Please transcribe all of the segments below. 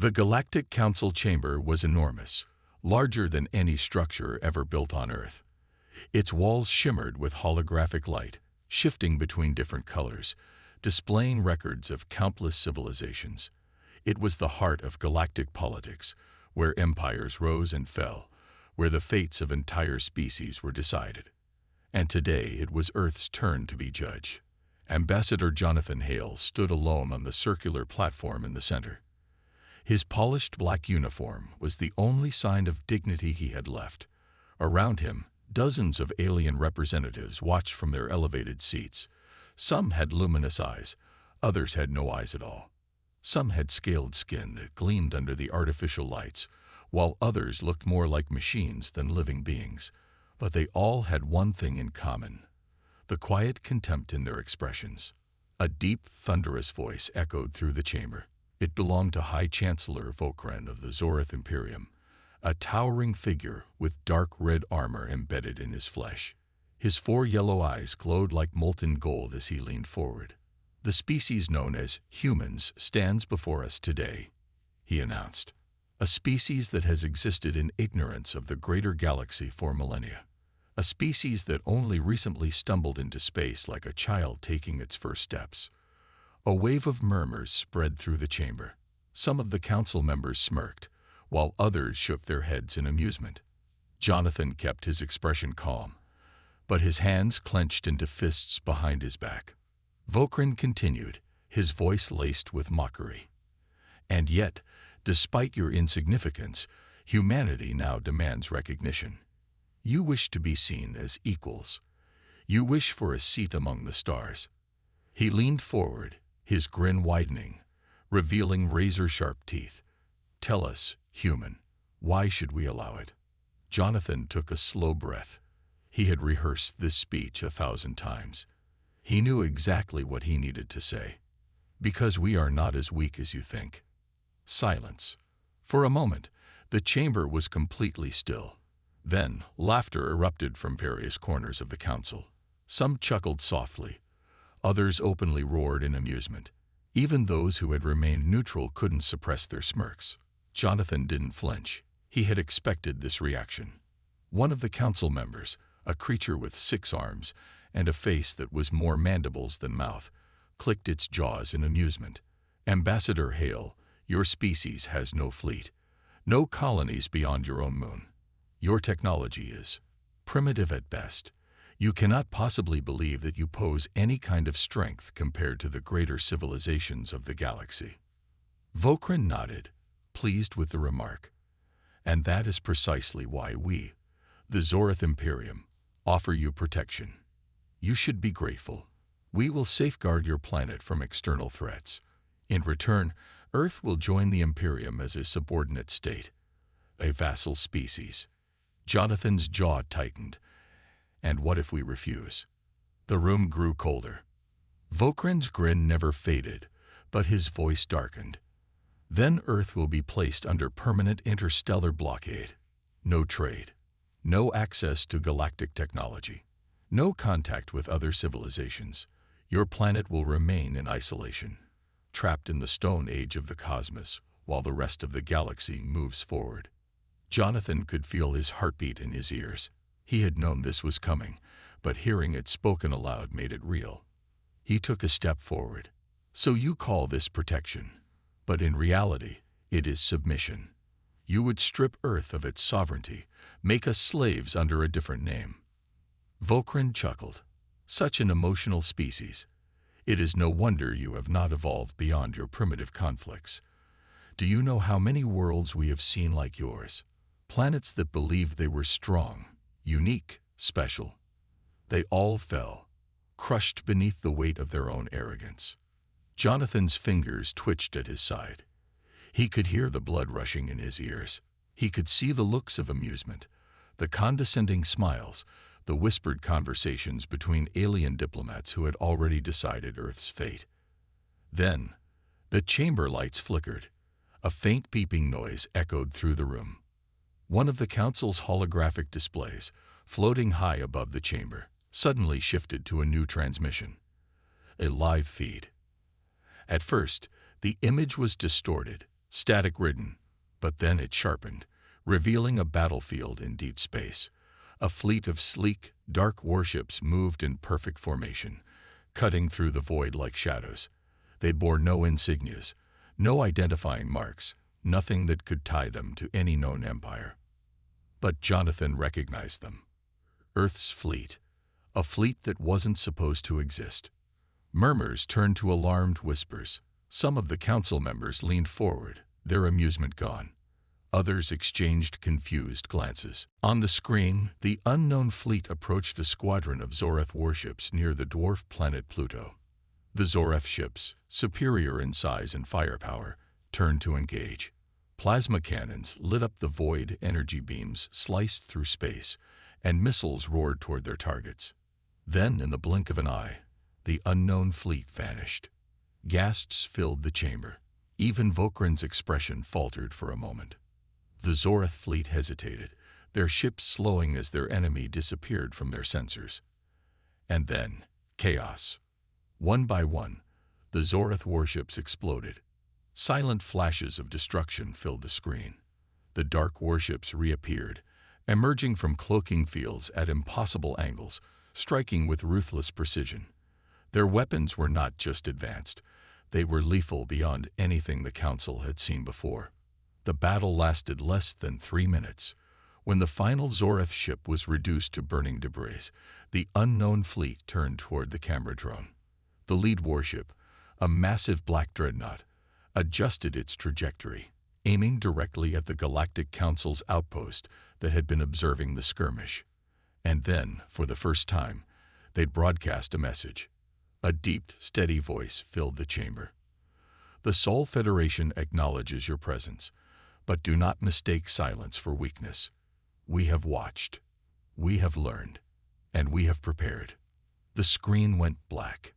The Galactic Council chamber was enormous, larger than any structure ever built on Earth. Its walls shimmered with holographic light, shifting between different colors, displaying records of countless civilizations. It was the heart of galactic politics, where empires rose and fell, where the fates of entire species were decided. And today it was Earth's turn to be judge. Ambassador Jonathan Hale stood alone on the circular platform in the center. His polished black uniform was the only sign of dignity he had left. Around him, dozens of alien representatives watched from their elevated seats. Some had luminous eyes, others had no eyes at all. Some had scaled skin that gleamed under the artificial lights, while others looked more like machines than living beings. But they all had one thing in common: the quiet contempt in their expressions. A deep, thunderous voice echoed through the chamber. It belonged to High Chancellor Vokran of the Zorith Imperium, a towering figure with dark red armor embedded in his flesh. His 4 yellow eyes glowed like molten gold as he leaned forward. "The species known as humans stands before us today," he announced. "A species that has existed in ignorance of the greater galaxy for millennia. A species that only recently stumbled into space like a child taking its first steps." A wave of murmurs spread through the chamber. Some of the council members smirked, while others shook their heads in amusement. Jonathan kept his expression calm, but his hands clenched into fists behind his back. Vokran continued, his voice laced with mockery. "And yet, despite your insignificance, humanity now demands recognition. You wish to be seen as equals. You wish for a seat among the stars." He leaned forward, his grin widening, revealing razor-sharp teeth. "Tell us, human, why should we allow it?" Jonathan took a slow breath. He had rehearsed this speech 1,000 times. He knew exactly what he needed to say. "Because we are not as weak as you think." Silence. For a moment, the chamber was completely still. Then, laughter erupted from various corners of the council. Some chuckled softly. Others openly roared in amusement. Even those who had remained neutral couldn't suppress their smirks. Jonathan didn't flinch. He had expected this reaction. One of the council members, a creature with 6 arms and a face that was more mandibles than mouth, clicked its jaws in amusement. "Ambassador Hale, your species has no fleet, no colonies beyond your own moon. Your technology is primitive at best. You cannot possibly believe that you pose any kind of strength compared to the greater civilizations of the galaxy." Vokran nodded, pleased with the remark. "And that is precisely why we, the Zorith Imperium, offer you protection. You should be grateful. We will safeguard your planet from external threats. In return, Earth will join the Imperium as a subordinate state, a vassal species." Jonathan's jaw tightened. "And what if we refuse?" The room grew colder. Vokran's grin never faded, but his voice darkened. "Then Earth will be placed under permanent interstellar blockade. No trade, no access to galactic technology, no contact with other civilizations. Your planet will remain in isolation, trapped in the Stone Age of the cosmos, while the rest of the galaxy moves forward." Jonathan could feel his heartbeat in his ears. He had known this was coming, but hearing it spoken aloud made it real. He took a step forward. "So you call this protection, but in reality, it is submission. You would strip Earth of its sovereignty, make us slaves under a different name." Vokran chuckled. "Such an emotional species. It is no wonder you have not evolved beyond your primitive conflicts. Do you know how many worlds we have seen like yours? Planets that believed they were strong, unique, special. They all fell, crushed beneath the weight of their own arrogance." Jonathan's fingers twitched at his side. He could hear the blood rushing in his ears. He could see the looks of amusement, the condescending smiles, the whispered conversations between alien diplomats who had already decided Earth's fate. Then, the chamber lights flickered. A faint beeping noise echoed through the room. One of the council's holographic displays, floating high above the chamber, suddenly shifted to a new transmission. A live feed. At first, the image was distorted, static-ridden, but then it sharpened, revealing a battlefield in deep space. A fleet of sleek, dark warships moved in perfect formation, cutting through the void like shadows. They bore no insignias, no identifying marks, nothing that could tie them to any known empire. But Jonathan recognized them. Earth's fleet, a fleet that wasn't supposed to exist. Murmurs turned to alarmed whispers. Some of the council members leaned forward, their amusement gone. Others exchanged confused glances. On the screen, the unknown fleet approached a squadron of Zoreth warships near the dwarf planet Pluto. The Zoreth ships, superior in size and firepower, turned to engage. Plasma cannons lit up the void, energy beams sliced through space, and missiles roared toward their targets. Then, in the blink of an eye, the unknown fleet vanished. Gasps filled the chamber. Even Vokran's expression faltered for a moment. The Zoreth fleet hesitated, their ships slowing as their enemy disappeared from their sensors. And then, chaos. One by one, the Zoreth warships exploded. Silent flashes of destruction filled the screen. The dark warships reappeared, emerging from cloaking fields at impossible angles, striking with ruthless precision. Their weapons were not just advanced, they were lethal beyond anything the Council had seen before. The battle lasted less than 3 minutes. When the final Zoreth ship was reduced to burning debris, the unknown fleet turned toward the camera drone. The lead warship, a massive black dreadnought, adjusted its trajectory, aiming directly at the Galactic Council's outpost that had been observing the skirmish. And then, for the first time, they'd broadcast a message. A deep, steady voice filled the chamber. The Sol Federation acknowledges your presence, but do not mistake silence for weakness. We have watched, we have learned, and we have prepared. The screen went black.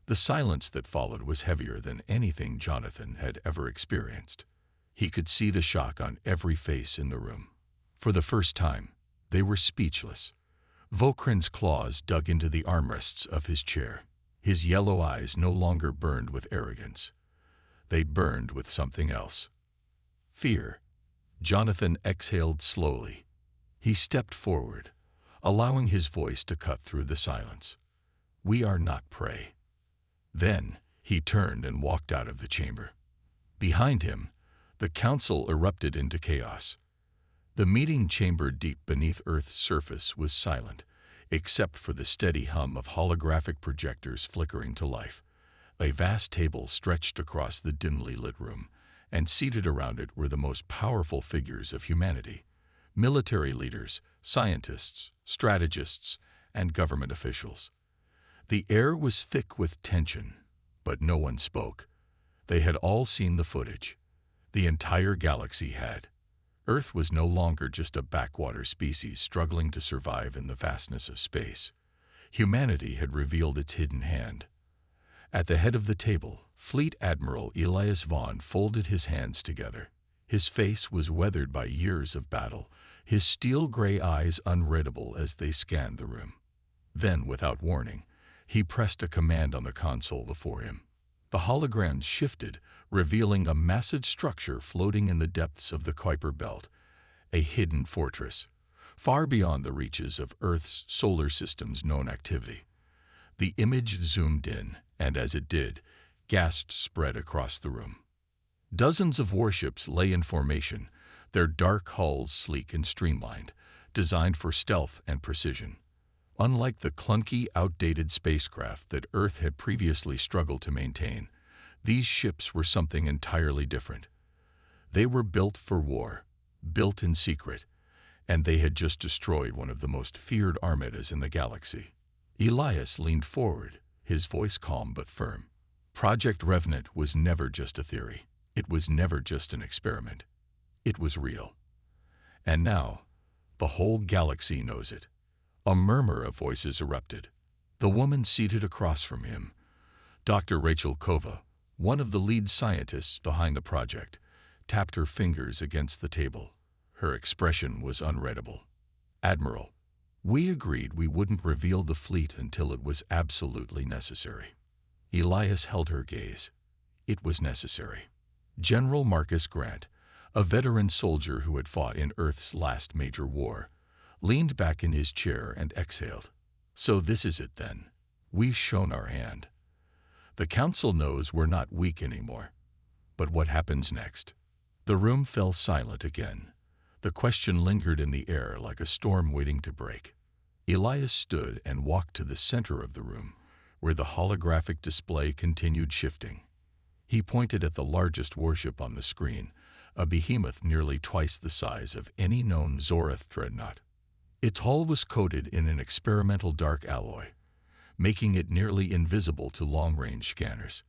The silence that followed was heavier than anything Jonathan had ever experienced. He could see the shock on every face in the room. For the first time, they were speechless. Vokran's claws dug into the armrests of his chair. His yellow eyes no longer burned with arrogance. They burned with something else. Fear. Jonathan exhaled slowly. He stepped forward, allowing his voice to cut through the silence. We are not prey. Then he turned and walked out of the chamber. Behind him, the council erupted into chaos. The meeting chamber deep beneath Earth's surface was silent, except for the steady hum of holographic projectors flickering to life. A vast table stretched across the dimly lit room, and seated around it were the most powerful figures of humanity: military leaders, scientists, strategists, and government officials. The air was thick with tension, but no one spoke. They had all seen the footage. The entire galaxy had. Earth was no longer just a backwater species struggling to survive in the vastness of space. Humanity had revealed its hidden hand. At the head of the table, Fleet Admiral Elias Vaughn folded his hands together. His face was weathered by years of battle, his steel-gray eyes unreadable as they scanned the room. Then, without warning, he pressed a command on the console before him. The holograms shifted, revealing a massive structure floating in the depths of the Kuiper Belt, a hidden fortress, far beyond the reaches of Earth's solar system's known activity. The image zoomed in, and as it did, gasps spread across the room. Dozens of warships lay in formation, their dark hulls sleek and streamlined, designed for stealth and precision. Unlike the clunky, outdated spacecraft that Earth had previously struggled to maintain, these ships were something entirely different. They were built for war, built in secret, and they had just destroyed one of the most feared armadas in the galaxy. Elias leaned forward, his voice calm but firm. Project Revenant was never just a theory. It was never just an experiment. It was real. And now, the whole galaxy knows it. A murmur of voices erupted. The woman seated across from him, Dr. Rachel Kova, one of the lead scientists behind the project, tapped her fingers against the table. Her expression was unreadable. Admiral, we agreed we wouldn't reveal the fleet until it was absolutely necessary. Elias held her gaze. It was necessary. General Marcus Grant, a veteran soldier who had fought in Earth's last major war, leaned back in his chair and exhaled. So this is it then. We've shown our hand. The Council knows we're not weak anymore. But what happens next? The room fell silent again. The question lingered in the air like a storm waiting to break. Elias stood and walked to the center of the room, where the holographic display continued shifting. He pointed at the largest warship on the screen, a behemoth nearly twice the size of any known Zorath dreadnought. Its hull was coated in an experimental dark alloy, making it nearly invisible to long-range scanners.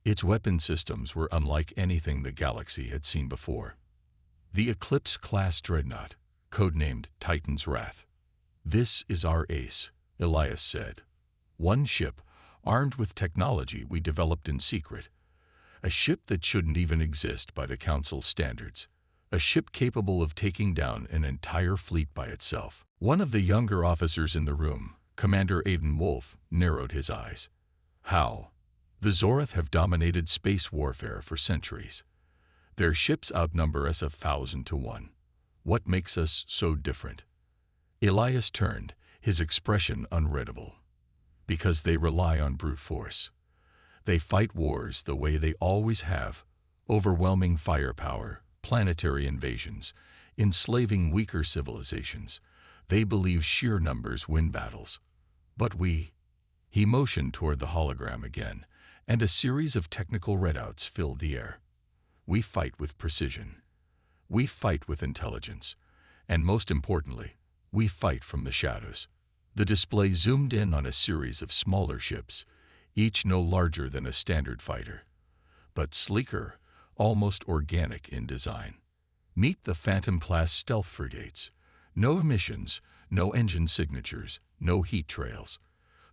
Its weapon systems were unlike anything the galaxy had seen before. The Eclipse-class dreadnought, codenamed Titan's Wrath. "This is our ace," Elias said. "One ship, armed with technology we developed in secret. A ship that shouldn't even exist by the Council's standards. A ship capable of taking down an entire fleet by itself." One of the younger officers in the room, Commander Aiden Wolf, narrowed his eyes. "How? The Zorath have dominated space warfare for centuries. Their ships outnumber us 1,000 to 1. What makes us so different?" Elias turned, his expression unreadable. "Because they rely on brute force. They fight wars the way they always have, overwhelming firepower, planetary invasions, enslaving weaker civilizations. They believe sheer numbers win battles. But we—" He motioned toward the hologram again, and a series of technical readouts filled the air. "We fight with precision. We fight with intelligence. And most importantly, we fight from the shadows." The display zoomed in on a series of smaller ships, each no larger than a standard fighter, but sleeker, almost organic in design. Meet the Phantom-class stealth frigates. No emissions, no engine signatures, no heat trails.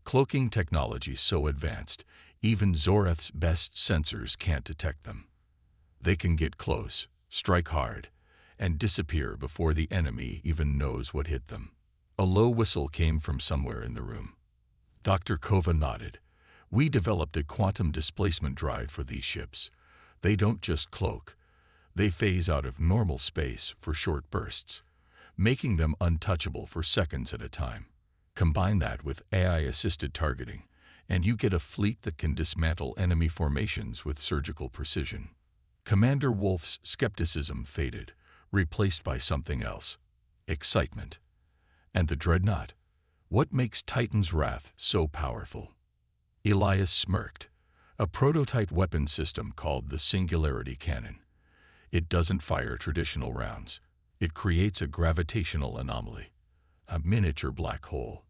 Cloaking technology so advanced, even Zorath's best sensors can't detect them. They can get close, strike hard, and disappear before the enemy even knows what hit them. A low whistle came from somewhere in the room. Dr. Kova nodded. "We developed a quantum displacement drive for these ships. They don't just cloak. They phase out of normal space for short bursts, making them untouchable for seconds at a time. Combine that with AI-assisted targeting, and you get a fleet that can dismantle enemy formations with surgical precision." Commander Wolf's skepticism faded, replaced by something else: excitement. "And the dreadnought? What makes Titan's Wrath so powerful?" Elias smirked. "A prototype weapon system called the Singularity Cannon. It doesn't fire traditional rounds. It creates a gravitational anomaly, a miniature black hole.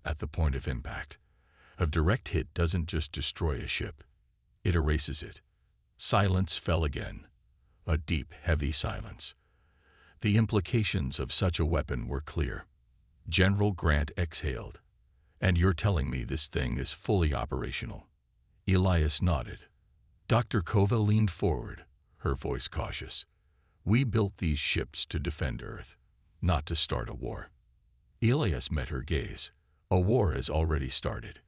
At the point of impact, a direct hit doesn't just destroy a ship, it erases it." Silence fell again, a deep, heavy silence. The implications of such a weapon were clear. General Grant exhaled. "And you're telling me this thing is fully operational?" Elias nodded. Dr. Kova leaned forward, her voice cautious. "We built these ships to defend Earth, not to start a war." Elias met her gaze. "A war has already started."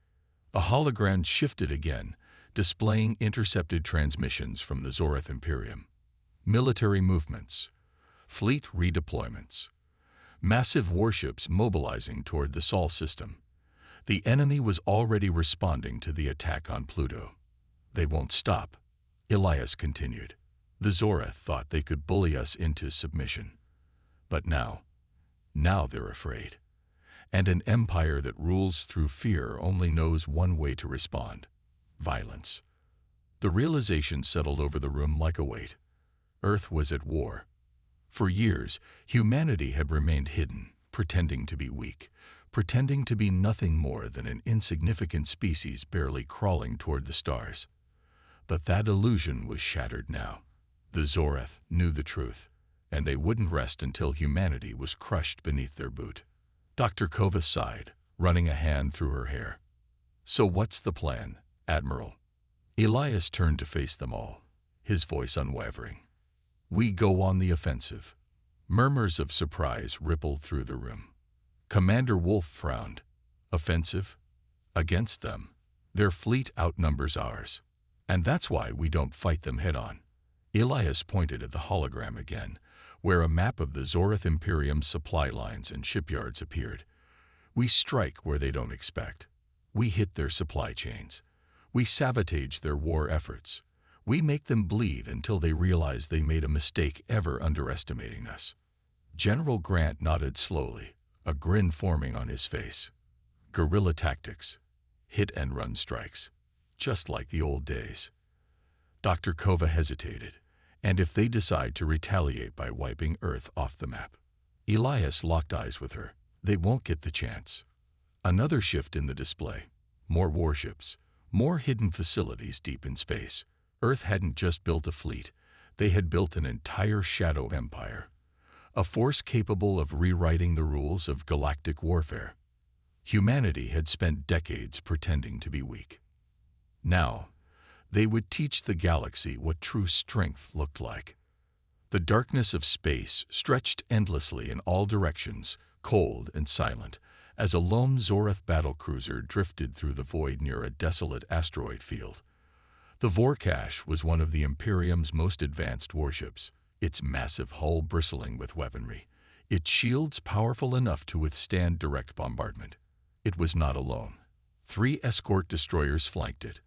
A hologram shifted again, displaying intercepted transmissions from the Zorath Imperium. Military movements, fleet redeployments, massive warships mobilizing toward the Sol system. The enemy was already responding to the attack on Pluto. "They won't stop," Elias continued. "The Zorath thought they could bully us into submission. But now they're afraid. And an empire that rules through fear only knows one way to respond: violence." The realization settled over the room like a weight. Earth was at war. For years, humanity had remained hidden, pretending to be weak, pretending to be nothing more than an insignificant species barely crawling toward the stars. But that illusion was shattered now. The Zorath knew the truth, and they wouldn't rest until humanity was crushed beneath their boot. Dr. Kova sighed, running a hand through her hair. "So what's the plan, Admiral?" Elias turned to face them all, his voice unwavering. "We go on the offensive." Murmurs of surprise rippled through the room. Commander Wolf frowned. "Offensive? Against them? Their fleet outnumbers ours. And that's why we don't fight them head-on. Elias pointed at the hologram again, where a map of the Zorith Imperium's supply lines and shipyards appeared. We strike where they don't expect. We hit their supply chains. We sabotage their war efforts. We make them bleed until they realize they made a mistake ever underestimating us. General Grant nodded slowly, a grin forming on his face. Guerrilla tactics. Hit-and-run strikes. Just like the old days. Dr. Kova hesitated. And if they decide to retaliate by wiping Earth off the map? Elias locked eyes with her. They won't get the chance. Another shift in the display. More warships. More hidden facilities deep in space. Earth hadn't just built a fleet. They had built an entire shadow empire. A force capable of rewriting the rules of galactic warfare. Humanity had spent decades pretending to be weak. Now, they would teach the galaxy what true strength looked like. The darkness of space stretched endlessly in all directions, cold and silent, as a lone Zorith battlecruiser drifted through the void near a desolate asteroid field. The Vorkash was one of the Imperium's most advanced warships, its massive hull bristling with weaponry, its shields powerful enough to withstand direct bombardment. It was not alone. 3 escort destroyers flanked it,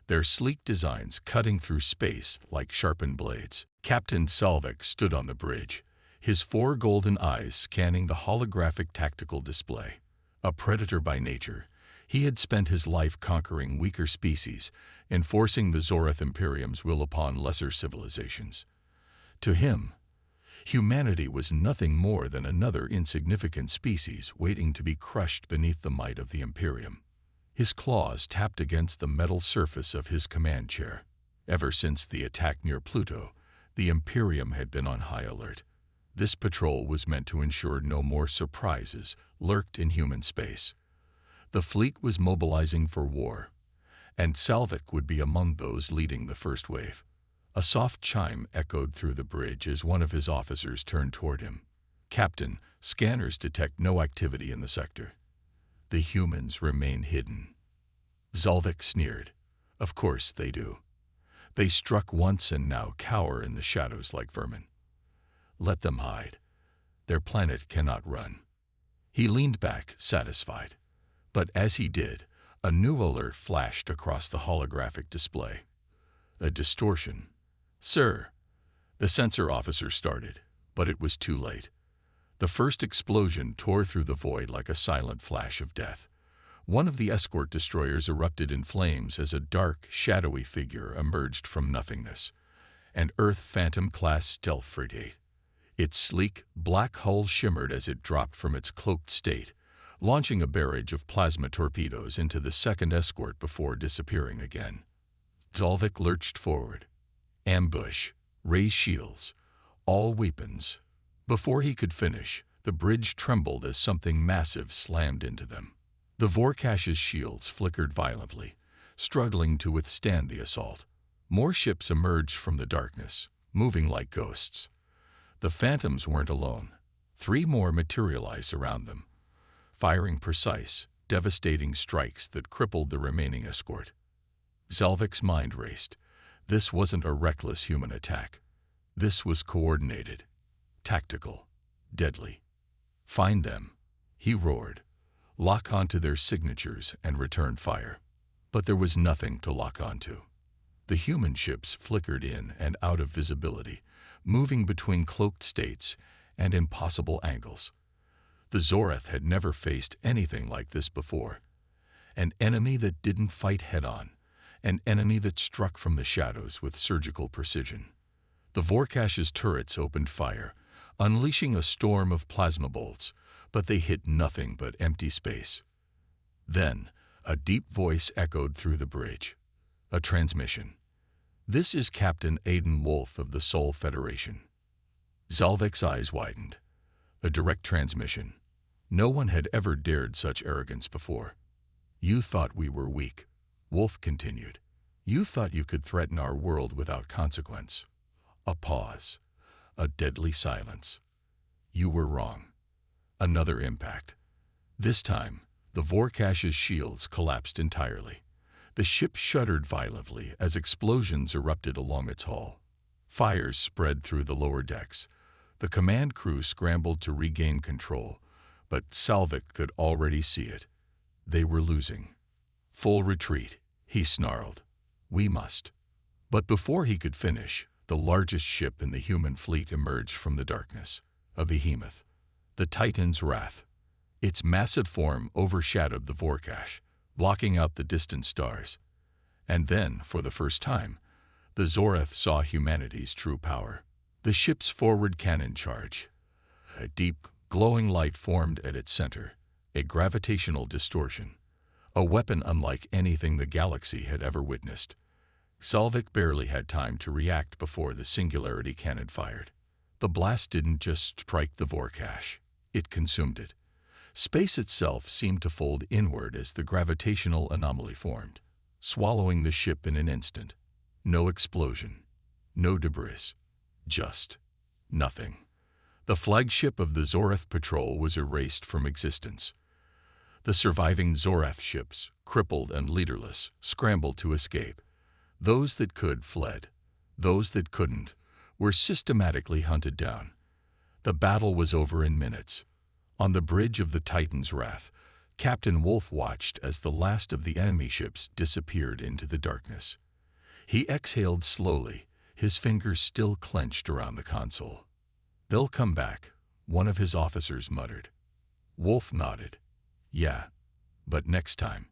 their sleek designs cutting through space like sharpened blades. Captain Salvik stood on the bridge, his 4 golden eyes scanning the holographic tactical display. A predator by nature, he had spent his life conquering weaker species, enforcing the Zorith Imperium's will upon lesser civilizations. To him, humanity was nothing more than another insignificant species waiting to be crushed beneath the might of the Imperium. His claws tapped against the metal surface of his command chair. Ever since the attack near Pluto, the Imperium had been on high alert. This patrol was meant to ensure no more surprises lurked in human space. The fleet was mobilizing for war, and Salvik would be among those leading the first wave. A soft chime echoed through the bridge as one of his officers turned toward him. "Captain, scanners detect no activity in the sector. The humans remain hidden." Salvik sneered. "Of course they do. They struck once and now cower in the shadows like vermin. Let them hide. Their planet cannot run." He leaned back, satisfied. But as he did, a new alert flashed across the holographic display. A distortion. "Sir." The sensor officer started, but it was too late. The first explosion tore through the void like a silent flash of death. One of the escort destroyers erupted in flames as a dark, shadowy figure emerged from nothingness. An Earth Phantom-class stealth frigate. Its sleek, black hull shimmered as it dropped from its cloaked state, launching a barrage of plasma torpedoes into the second escort before disappearing again. Salvik lurched forward. Ambush, raise shields, all weapons. Before he could finish, the bridge trembled as something massive slammed into them. The Vorkash's shields flickered violently, struggling to withstand the assault. More ships emerged from the darkness, moving like ghosts. The Phantoms weren't alone. 3 more materialized around them, firing precise, devastating strikes that crippled the remaining escort. Salvik's mind raced. This wasn't a reckless human attack. This was coordinated, tactical, deadly. "Find them," he roared. "Lock onto their signatures and return fire." But there was nothing to lock onto. The human ships flickered in and out of visibility, moving between cloaked states and impossible angles. The Zorith had never faced anything like this before. An enemy that didn't fight head-on, an enemy that struck from the shadows with surgical precision. The Vorkash's turrets opened fire, unleashing a storm of plasma bolts, but they hit nothing but empty space. Then, a deep voice echoed through the bridge. A transmission. "This is Captain Aiden Wolf of the Sol Federation." Salvik's eyes widened. A direct transmission. No one had ever dared such arrogance before. "You thought we were weak," Wolf continued. "You thought you could threaten our world without consequence." A pause. A deadly silence. "You were wrong." Another impact. This time, the Vorkash's shields collapsed entirely. The ship shuddered violently as explosions erupted along its hull. Fires spread through the lower decks. The command crew scrambled to regain control, but Salvik could already see it. They were losing. "Full retreat," he snarled. "We must." But before he could finish, the largest ship in the human fleet emerged from the darkness, a behemoth, the Titan's Wrath. Its massive form overshadowed the Vorkash, blocking out the distant stars. And then, for the first time, the Zorath saw humanity's true power. The ship's forward cannon charged. A deep, glowing light formed at its center, a gravitational distortion, a weapon unlike anything the galaxy had ever witnessed. Salvik barely had time to react before the Singularity cannon fired. The blast didn't just strike the Vorkash, it consumed it. Space itself seemed to fold inward as the gravitational anomaly formed, swallowing the ship in an instant. No explosion, no debris, just nothing. The flagship of the Zorath patrol was erased from existence. The surviving Zorath ships, crippled and leaderless, scrambled to escape. Those that could fled. Those that couldn't were systematically hunted down. The battle was over in minutes. On the bridge of the Titan's Wrath, Captain Wolf watched as the last of the enemy ships disappeared into the darkness. He exhaled slowly, his fingers still clenched around the console. "They'll come back," one of his officers muttered. Wolf nodded. "Yeah, but next time,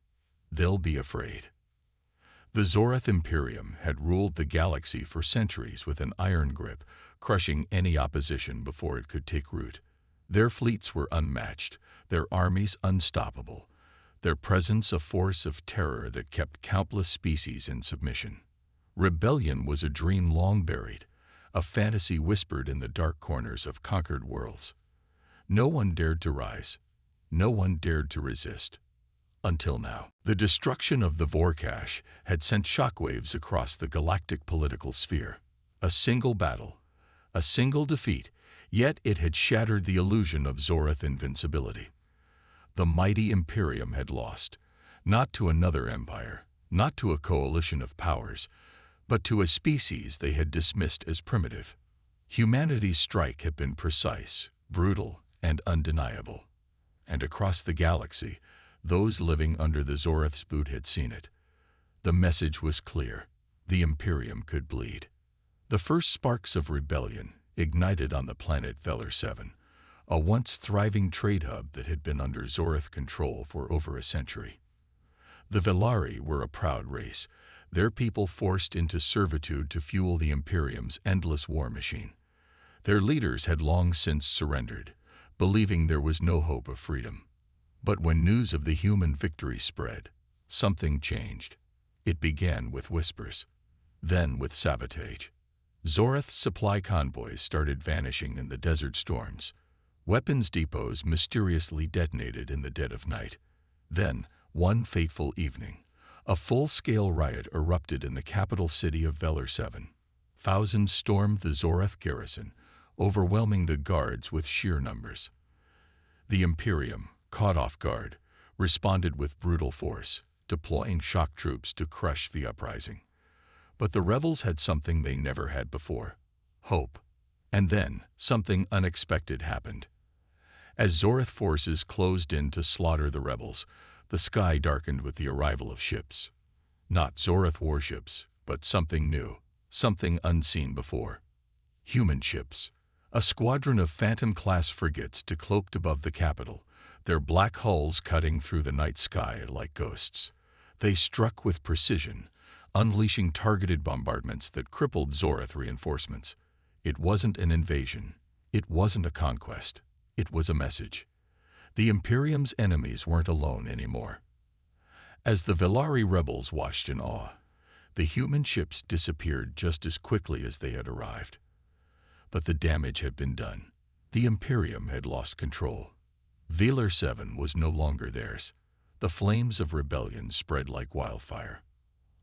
they'll be afraid." The Zorath Imperium had ruled the galaxy for centuries with an iron grip, crushing any opposition before it could take root. Their fleets were unmatched, their armies unstoppable, their presence a force of terror that kept countless species in submission. Rebellion was a dream long buried, a fantasy whispered in the dark corners of conquered worlds. No one dared to rise, no one dared to resist. Until now. The destruction of the Vorkash had sent shockwaves across the galactic political sphere. A single battle, a single defeat, yet it had shattered the illusion of Zorath invincibility. The mighty Imperium had lost, not to another empire, not to a coalition of powers, but to a species they had dismissed as primitive. Humanity's strike had been precise, brutal, and undeniable. And across the galaxy, those living under the Zorath's boot had seen it. The message was clear. The Imperium could bleed. The first sparks of rebellion ignited on the planet Velar 7, a once thriving trade hub that had been under Zorath control for over a century. The Velari were a proud race, their people forced into servitude to fuel the Imperium's endless war machine. Their leaders had long since surrendered, believing there was no hope of freedom. But when news of the human victory spread, something changed. It began with whispers, then with sabotage. Zorath's supply convoys started vanishing in the desert storms. Weapons depots mysteriously detonated in the dead of night. Then, one fateful evening, a full-scale riot erupted in the capital city of Velar 7. Thousands stormed the Zorath garrison, overwhelming the guards with sheer numbers. The Imperium, caught off guard, responded with brutal force, deploying shock troops to crush the uprising. But the rebels had something they never had before: hope. And then, something unexpected happened. As Zorath forces closed in to slaughter the rebels, the sky darkened with the arrival of ships. Not Zorath warships, but something new, something unseen before. Human ships. A squadron of Phantom-class frigates decloaked above the capital, their black hulls cutting through the night sky like ghosts. They struck with precision, unleashing targeted bombardments that crippled Zorath reinforcements. It wasn't an invasion. It wasn't a conquest. It was a message. The Imperium's enemies weren't alone anymore. As the Velari rebels watched in awe, the human ships disappeared just as quickly as they had arrived. But the damage had been done. The Imperium had lost control. Velar 7 was no longer theirs. The flames of rebellion spread like wildfire.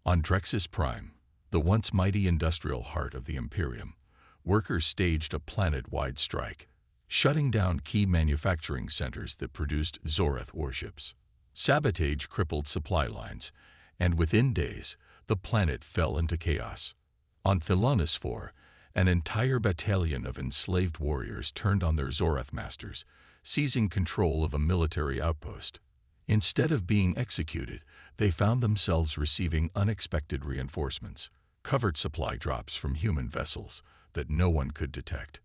On Drexus Prime, the once mighty industrial heart of the Imperium, workers staged a planet-wide strike, shutting down key manufacturing centers that produced Zorath warships. Sabotage crippled supply lines, and within days, the planet fell into chaos. On Thilonis 4, An entire battalion of enslaved warriors turned on their Zorath masters, seizing control of a military outpost. Instead of being executed, they found themselves receiving unexpected reinforcements, covert supply drops from human vessels that no one could detect.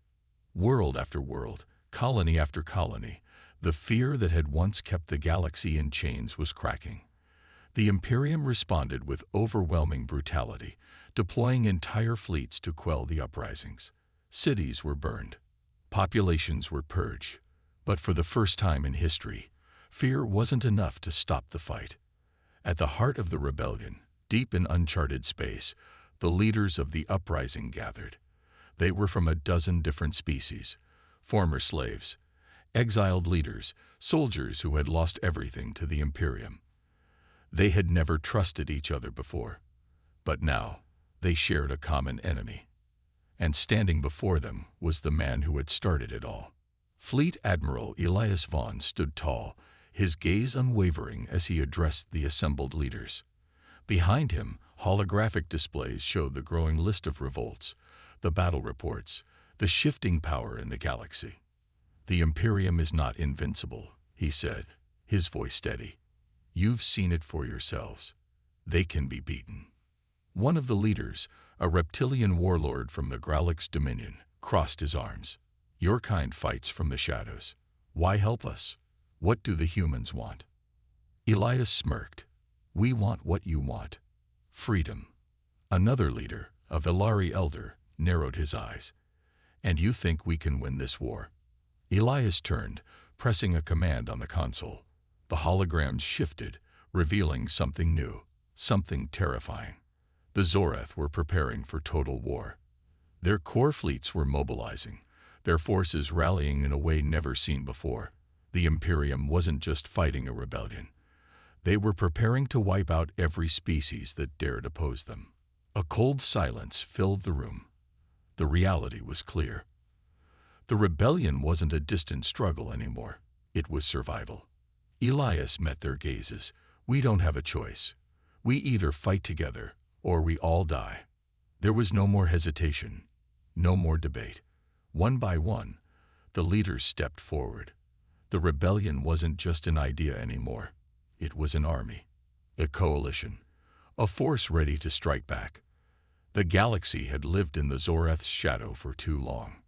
World after world, colony after colony, the fear that had once kept the galaxy in chains was cracking. The Imperium responded with overwhelming brutality, deploying entire fleets to quell the uprisings. Cities were burned. Populations were purged. But for the first time in history, fear wasn't enough to stop the fight. At the heart of the rebellion, deep in uncharted space, the leaders of the uprising gathered. They were from a dozen different species, former slaves, exiled leaders, soldiers who had lost everything to the Imperium. They had never trusted each other before, but now they shared a common enemy. And standing before them was the man who had started it all. Fleet Admiral Elias Vaughn stood tall, his gaze unwavering as he addressed the assembled leaders. Behind him, holographic displays showed the growing list of revolts, the battle reports, the shifting power in the galaxy. "The Imperium is not invincible," he said, his voice steady. "You've seen it for yourselves. They can be beaten." One of the leaders, a reptilian warlord from the Gralix Dominion, crossed his arms. "Your kind fights from the shadows. Why help us? What do the humans want?" Elias smirked. "We want what you want. Freedom." Another leader, a Velari elder, narrowed his eyes. "And you think we can win this war?" Elias turned, pressing a command on the console. The holograms shifted, revealing something new, something terrifying. The Zorath were preparing for total war. Their core fleets were mobilizing, their forces rallying in a way never seen before. The Imperium wasn't just fighting a rebellion. They were preparing to wipe out every species that dared oppose them. A cold silence filled the room. The reality was clear. The rebellion wasn't a distant struggle anymore. It was survival. Elias met their gazes. "We don't have a choice. We either fight together or we all die." There was no more hesitation, no more debate. One by one, the leaders stepped forward. The rebellion wasn't just an idea anymore. It was an army, a coalition, a force ready to strike back. The galaxy had lived in the Zorath's shadow for too long.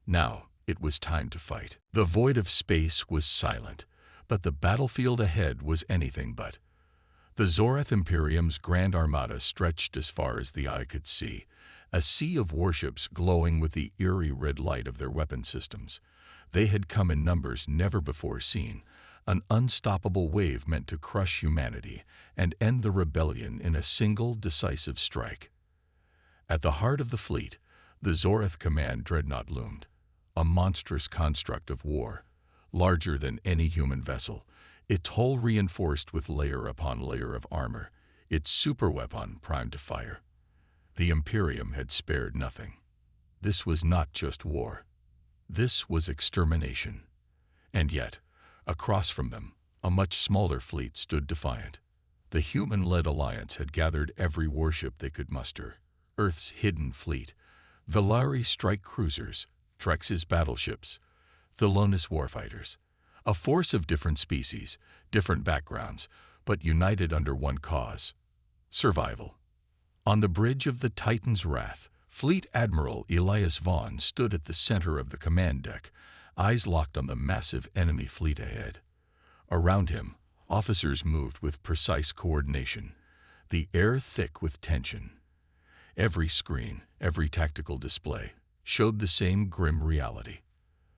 Now it was time to fight. The void of space was silent, but the battlefield ahead was anything but. The Zorath Imperium's Grand Armada stretched as far as the eye could see, a sea of warships glowing with the eerie red light of their weapon systems. They had come in numbers never before seen, an unstoppable wave meant to crush humanity and end the rebellion in a single decisive strike. At the heart of the fleet, the Zorath Command Dreadnought loomed, a monstrous construct of war, larger than any human vessel, its hull reinforced with layer upon layer of armor, its superweapon primed to fire. The Imperium had spared nothing. This was not just war. This was extermination. And yet, across from them, a much smaller fleet stood defiant. The human-led alliance had gathered every warship they could muster, Earth's hidden fleet, Velari strike cruisers, Trex's battleships, Thelonis warfighters, a force of different species, different backgrounds, but united under one cause: survival. On the bridge of the Titan's Wrath, Fleet Admiral Elias Vaughn stood at the center of the command deck, eyes locked on the massive enemy fleet ahead. Around him, officers moved with precise coordination, the air thick with tension. Every screen, every tactical display, showed the same grim reality.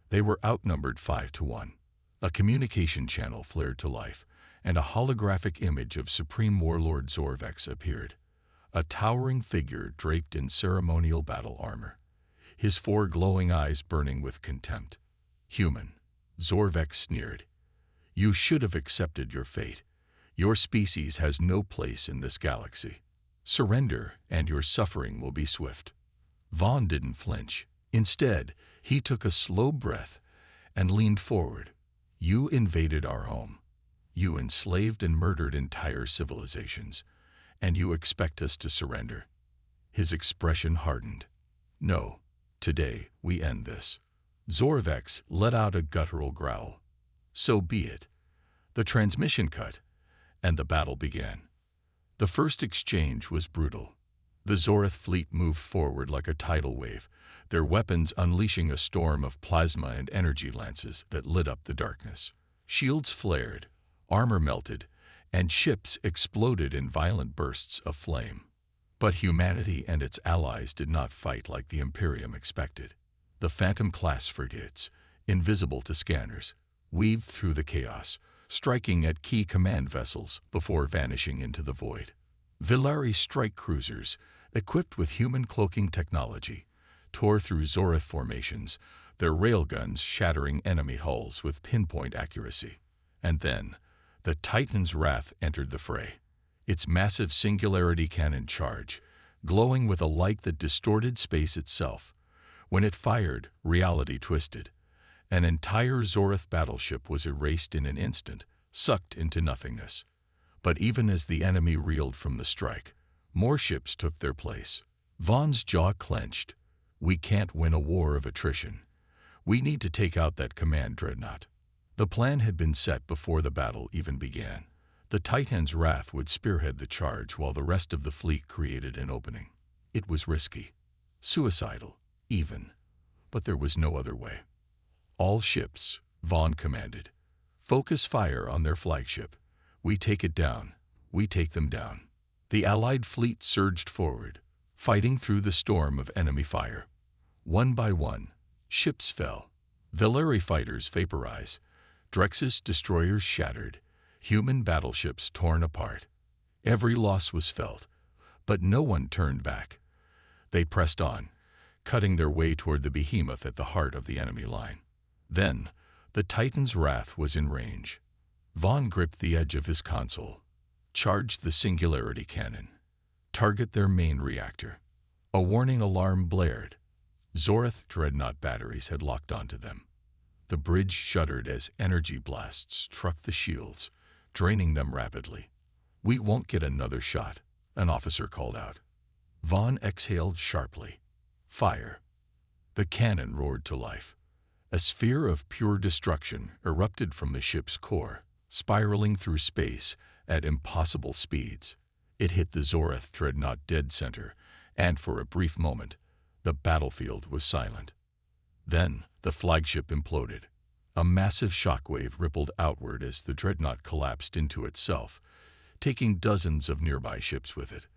They were outnumbered 5-1. A communication channel flared to life, and a holographic image of Supreme Warlord Zorvex appeared, a towering figure draped in ceremonial battle armor, his 4 glowing eyes burning with contempt. "Human," Zorvex sneered. "You should have accepted your fate. Your species has no place in this galaxy. Surrender, and your suffering will be swift." Vaughn didn't flinch. Instead, he took a slow breath and leaned forward. "You invaded our home. You enslaved and murdered entire civilizations, and you expect us to surrender?" His expression hardened. No, today we end this. Zorvex let out a guttural growl. So be it. The transmission cut, and the battle began. The first exchange was brutal. The Zorith fleet moved forward like a tidal wave, their weapons unleashing a storm of plasma and energy lances that lit up the darkness. Shields flared, armor melted, and ships exploded in violent bursts of flame. But humanity and its allies did not fight like the Imperium expected. The Phantom-class frigates, invisible to scanners, weaved through the chaos, striking at key command vessels before vanishing into the void. Villari strike cruisers, equipped with human cloaking technology, tore through Zorith formations, their railguns shattering enemy hulls with pinpoint accuracy. And then, the Titan's Wrath entered the fray, its massive singularity cannon charge, glowing with a light that distorted space itself. When it fired, reality twisted. An entire Zorith battleship was erased in an instant, sucked into nothingness. But even as the enemy reeled from the strike, more ships took their place. Vaughn's jaw clenched. We can't win a war of attrition. We need to take out that command dreadnought. The plan had been set before the battle even began. The Titan's Wrath would spearhead the charge while the rest of the fleet created an opening. It was risky, suicidal, even, but there was no other way. All ships, Vaughn commanded, focus fire on their flagship. We take it down. We take them down. The Allied fleet surged forward, fighting through the storm of enemy fire. One by one, ships fell. Villari fighters vaporized, Drex's destroyers shattered, human battleships torn apart. Every loss was felt, but no one turned back. They pressed on, cutting their way toward the behemoth at the heart of the enemy line. Then, the Titan's Wrath was in range. Vaughn gripped the edge of his console, charged the singularity cannon, target their main reactor. A warning alarm blared. Zorith dreadnought batteries had locked onto them. The bridge shuddered as energy blasts struck the shields, draining them rapidly. We won't get another shot, an officer called out. Vaughn exhaled sharply. Fire. The cannon roared to life. A sphere of pure destruction erupted from the ship's core, spiraling through space at impossible speeds. It hit the Zorith dreadnought dead center, and for a brief moment, the battlefield was silent. Then, the flagship imploded. A massive shockwave rippled outward as the dreadnought collapsed into itself, taking dozens of nearby ships with it.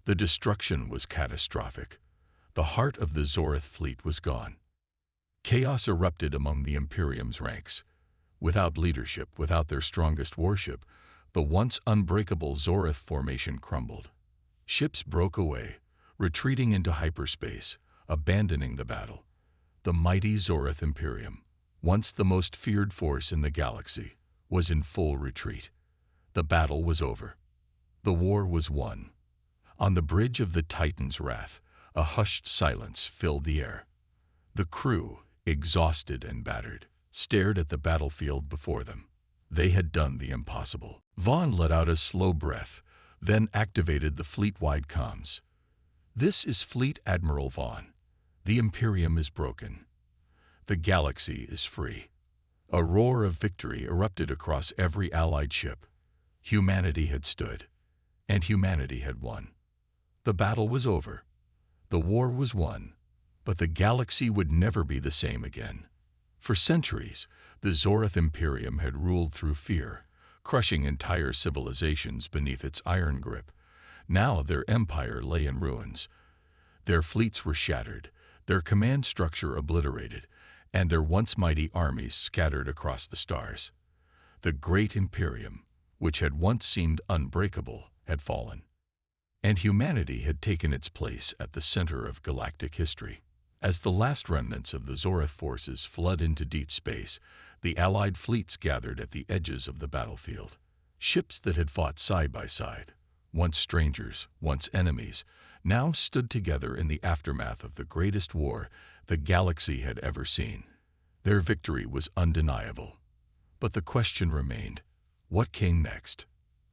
The destruction was catastrophic. The heart of the Zorith fleet was gone. Chaos erupted among the Imperium's ranks. Without leadership, without their strongest warship, the once unbreakable Zorith formation crumbled. Ships broke away, retreating into hyperspace, abandoning the battle. The mighty Zorith Imperium, once the most feared force in the galaxy, was in full retreat. The battle was over. The war was won. On the bridge of the Titan's Wrath, a hushed silence filled the air. The crew, exhausted and battered, stared at the battlefield before them. They had done the impossible. Vaughn let out a slow breath, then activated the fleet-wide comms. This is Fleet Admiral Vaughn. The Imperium is broken. The galaxy is free. A roar of victory erupted across every Allied ship. Humanity had stood, and humanity had won. The battle was over. The war was won, but the galaxy would never be the same again. For centuries, the Zorith Imperium had ruled through fear, crushing entire civilizations beneath its iron grip. Now their empire lay in ruins. Their fleets were shattered, their command structure obliterated, and their once mighty armies scattered across the stars. The great Imperium, which had once seemed unbreakable, had fallen. And humanity had taken its place at the center of galactic history. As the last remnants of the Zorith forces flood into deep space, the Allied fleets gathered at the edges of the battlefield. Ships that had fought side by side, once strangers, once enemies, now stood together in the aftermath of the greatest war the galaxy had ever seen. Their victory was undeniable. But the question remained, what came next?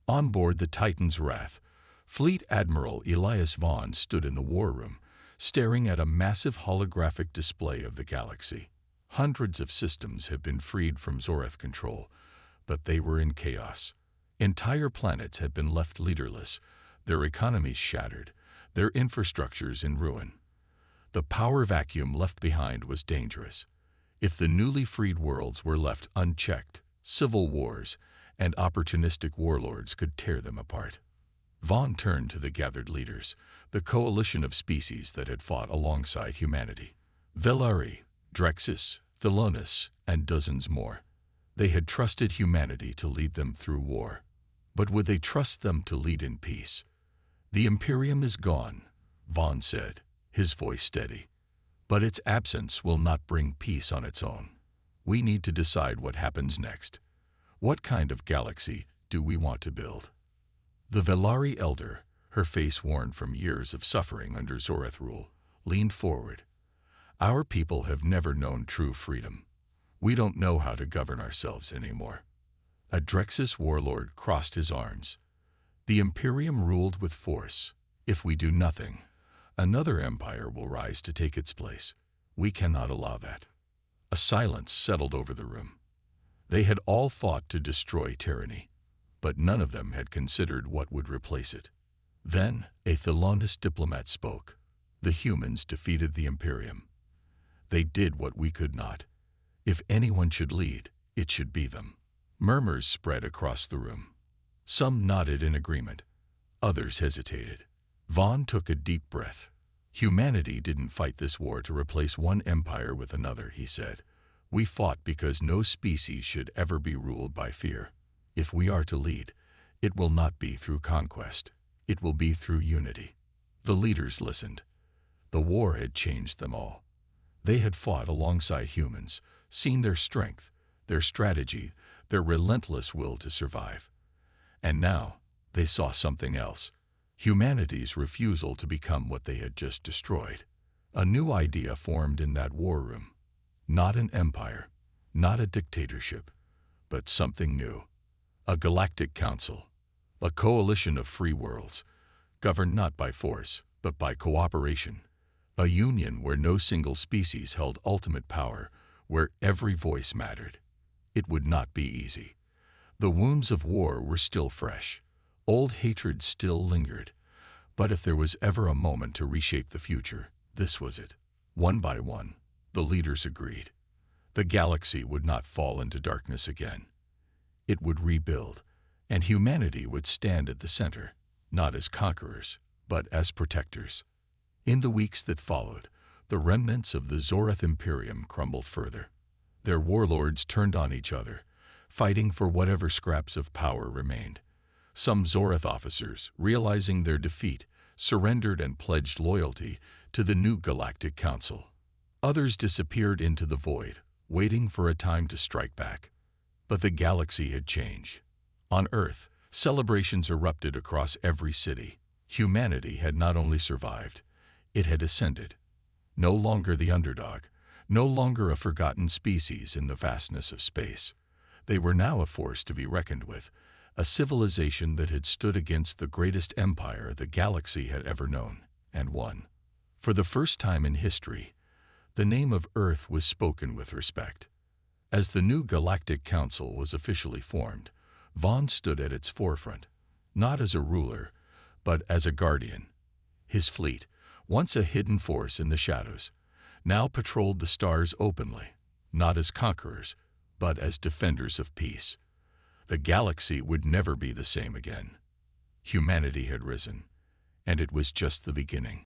On board the Titan's Wrath, Fleet Admiral Elias Vaughn stood in the war room, staring at a massive holographic display of the galaxy. Hundreds of systems had been freed from Zorath control, but they were in chaos. Entire planets had been left leaderless, their economies shattered, their infrastructures in ruin. The power vacuum left behind was dangerous. If the newly freed worlds were left unchecked, civil wars and opportunistic warlords could tear them apart. Vaughn turned to the gathered leaders, the coalition of species that had fought alongside humanity. Velari, Drexus, Thelonus, and dozens more. They had trusted humanity to lead them through war. But would they trust them to lead in peace? The Imperium is gone, Vaughn said, his voice steady. But its absence will not bring peace on its own. We need to decide what happens next. What kind of galaxy do we want to build? The Velari elder, her face worn from years of suffering under Zorath rule, leaned forward. Our people have never known true freedom. We don't know how to govern ourselves anymore. A Drexus warlord crossed his arms. The Imperium ruled with force. If we do nothing, another empire will rise to take its place. We cannot allow that. A silence settled over the room. They had all fought to destroy tyranny, but none of them had considered what would replace it. Then a Thelonus diplomat spoke. The humans defeated the Imperium. They did what we could not. If anyone should lead, it should be them. Murmurs spread across the room. Some nodded in agreement. Others hesitated. Vaughn took a deep breath. Humanity didn't fight this war to replace one empire with another, he said. We fought because no species should ever be ruled by fear. If we are to lead, it will not be through conquest. It will be through unity. The leaders listened. The war had changed them all. They had fought alongside humans, seen their strength, their strategy, their relentless will to survive. And now they saw something else. Humanity's refusal to become what they had just destroyed. A new idea formed in that war room. Not an empire, not a dictatorship, but something new. A galactic council, a coalition of free worlds, governed not by force, but by cooperation. A union where no single species held ultimate power, where every voice mattered. It would not be easy. The wounds of war were still fresh. Old hatred still lingered. But if there was ever a moment to reshape the future, this was it. One by one, the leaders agreed. The galaxy would not fall into darkness again. It would rebuild, and humanity would stand at the center, not as conquerors, but as protectors. In the weeks that followed, the remnants of the Zorath Imperium crumbled further. Their warlords turned on each other, fighting for whatever scraps of power remained. Some Zorath officers, realizing their defeat, surrendered and pledged loyalty to the new Galactic Council. Others disappeared into the void, waiting for a time to strike back. But the galaxy had changed. On Earth, celebrations erupted across every city. Humanity had not only survived, it had ascended. No longer the underdog, no longer a forgotten species in the vastness of space. They were now a force to be reckoned with, a civilization that had stood against the greatest empire the galaxy had ever known, and won. For the first time in history, the name of Earth was spoken with respect. As the new Galactic Council was officially formed, Vaughn stood at its forefront, not as a ruler, but as a guardian. His fleet, once a hidden force in the shadows, now patrolled the stars openly, not as conquerors, but as defenders of peace. The galaxy would never be the same again. Humanity had risen, and it was just the beginning.